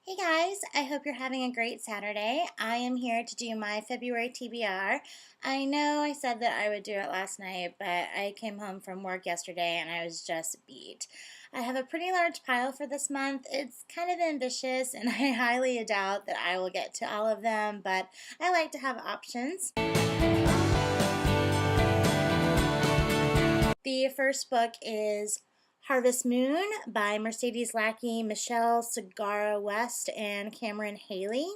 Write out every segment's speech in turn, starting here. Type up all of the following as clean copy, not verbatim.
Hey guys, I hope you're having a great Saturday. I am here to do my February TBR. I know I said that I would do it last night, but I came home from work yesterday and I was just beat. I have a pretty large pile for this month. It's kind of ambitious and I highly doubt that I will get to all of them, but I like to have options. The first book is Harvest Moon by Mercedes Lackey, Michelle Segarra West, and Cameron Haley.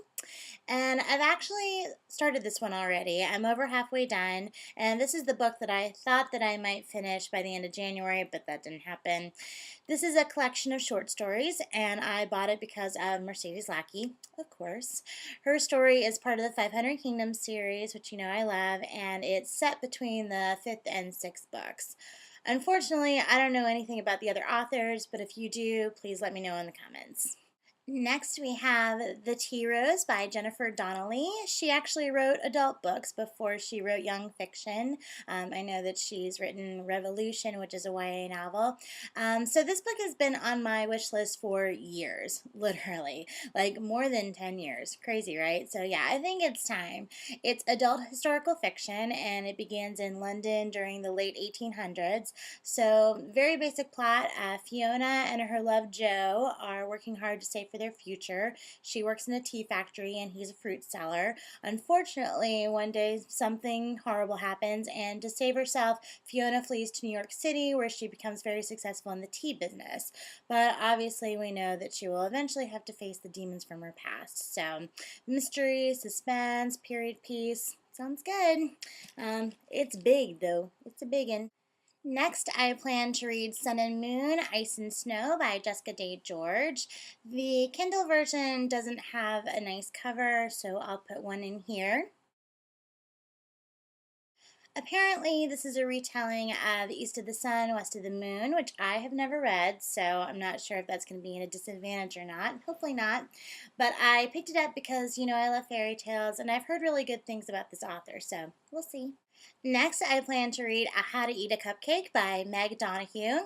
And I've actually started this one already. I'm over halfway done, and this is the book that I thought that I might finish by the end of January, but that didn't happen. This is a collection of short stories, and I bought it because of Mercedes Lackey, of course. Her story is part of the 500 Kingdoms series, which you know I love, and it's set between the 5th and 6th books. Unfortunately, I don't know anything about the other authors, but if you do, please let me know in the comments. Next, we have The Tea Rose by Jennifer Donnelly. She actually wrote adult books before she wrote young fiction. I know that she's written Revolution, which is a YA novel. So this book has been on my wish list for years, literally, like more than 10 years. Crazy, right? So yeah, I think it's time. It's adult historical fiction, and it begins in London during the late 1800s. So very basic plot. Fiona and her love Joe are working hard to save for their future. She works in a tea factory and he's a fruit seller. Unfortunately, one day something horrible happens, and to save herself, Fiona flees to New York City, where she becomes very successful in the tea business. But obviously we know that she will eventually have to face the demons from her past. So mystery, suspense, period piece. Sounds good. It's big though. It's a big one. Next, I plan to read Sun and Moon, Ice and Snow by Jessica Day George. The Kindle version doesn't have a nice cover, so I'll put one in here. Apparently, this is a retelling of East of the Sun, West of the Moon, which I have never read, so I'm not sure if that's going to be at a disadvantage or not. Hopefully not. But I picked it up because, you know, I love fairy tales, and I've heard really good things about this author, so we'll see. Next, I plan to read How to Eat a Cupcake by Meg Donahue.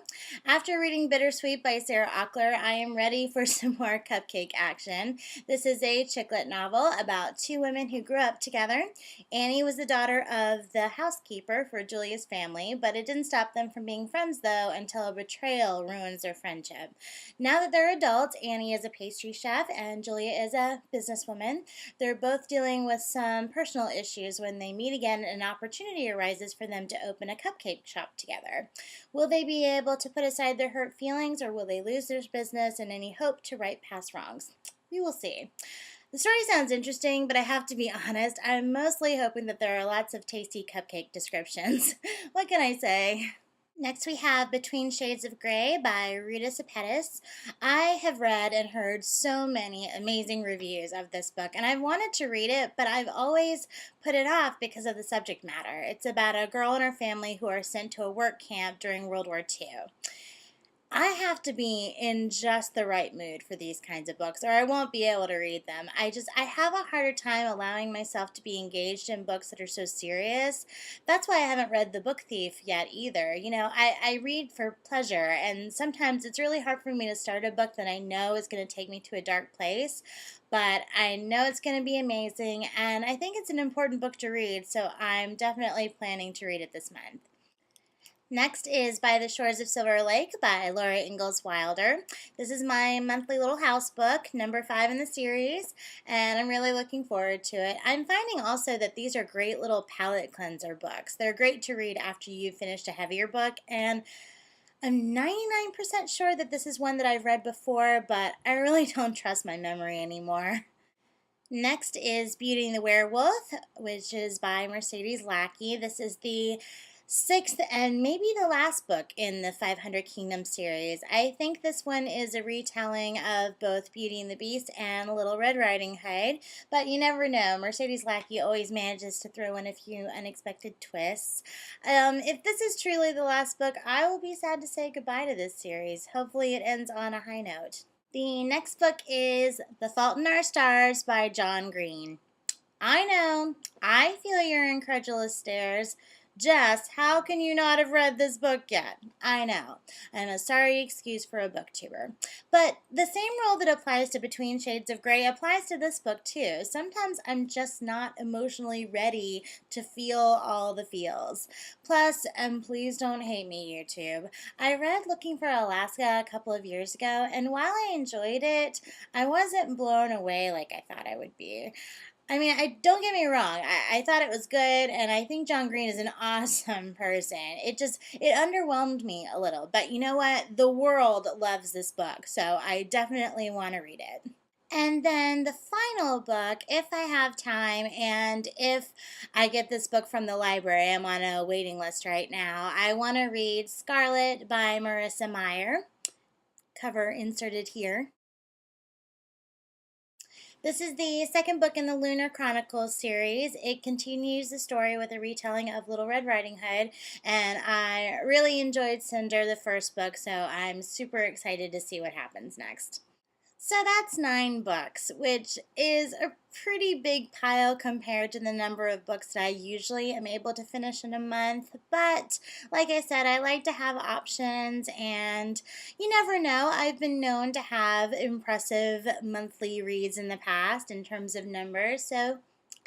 After reading Bittersweet by Sarah Auckler, I am ready for some more cupcake action. This is a chick-lit novel about two women who grew up together. Annie was the daughter of the housekeeper for Julia's family, but it didn't stop them from being friends, though, until a betrayal ruins their friendship. Now that they're adults, Annie is a pastry chef and Julia is a businesswoman. They're both dealing with some personal issues when they meet again, and an opportunity arises for them to open a cupcake shop together. Will they be able to put aside their hurt feelings, or will they lose their business and any hope to right past wrongs? We will see. The story sounds interesting, but I have to be honest, I'm mostly hoping that there are lots of tasty cupcake descriptions. What can I say? Next, we have Between Shades of Grey by Rita Sepetys. I have read and heard so many amazing reviews of this book, and I've wanted to read it, but I've always put it off because of the subject matter. It's about a girl and her family who are sent to a work camp during World War II. I have to be in just the right mood for these kinds of books, or I won't be able to read them. I have a harder time allowing myself to be engaged in books that are so serious. That's why I haven't read The Book Thief yet either. You know, I read for pleasure, and sometimes it's really hard for me to start a book that I know is going to take me to a dark place, but I know it's going to be amazing, and I think it's an important book to read, so I'm definitely planning to read it this month. Next is By the Shores of Silver Lake by Laura Ingalls Wilder. This is my monthly little house book, number 5 in the series, and I'm really looking forward to it. I'm finding also that these are great little palate cleanser books. They're great to read after you've finished a heavier book, and I'm 99% sure that this is one that I've read before, but I really don't trust my memory anymore. Next is Beauty and the Werewolf, which is by Mercedes Lackey. This is the 6th and maybe the last book in the 500 Kingdoms series. I think this one is a retelling of both Beauty and the Beast and Little Red Riding Hood, but you never know. Mercedes Lackey always manages to throw in a few unexpected twists. If this is truly the last book, I will be sad to say goodbye to this series. Hopefully it ends on a high note. The next book is The Fault in Our Stars by John Green. I know, I feel your incredulous stares. Jess, how can you not have read this book yet? I know. I'm a sorry excuse for a booktuber. But the same rule that applies to Between Shades of Grey applies to this book too. Sometimes I'm just not emotionally ready to feel all the feels. Plus, and please don't hate me, YouTube, I read Looking for Alaska a couple of years ago, and while I enjoyed it, I wasn't blown away like I thought I would be. I mean, I don't get me wrong. I thought it was good, and I think John Green is an awesome person. It underwhelmed me a little, but you know what? The world loves this book, so I definitely want to read it. And then the final book, if I have time and if I get this book from the library, I'm on a waiting list right now. I want to read Scarlet by Marissa Meyer. Cover inserted here. This is the second book in the Lunar Chronicles series. It continues the story with a retelling of Little Red Riding Hood, and I really enjoyed Cinder, the first book, so I'm super excited to see what happens next. So that's 9 books, which is a pretty big pile compared to the number of books that I usually am able to finish in a month. But like I said, I like to have options, and you never know. I've been known to have impressive monthly reads in the past in terms of numbers, so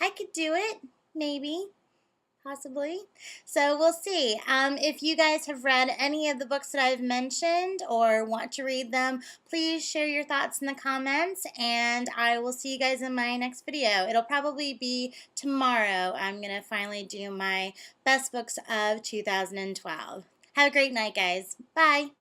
I could do it, maybe. Possibly. So we'll see. If you guys have read any of the books that I've mentioned or want to read them, please share your thoughts in the comments, and I will see you guys in my next video. It'll probably be tomorrow. I'm going to finally do my best books of 2012. Have a great night, guys. Bye.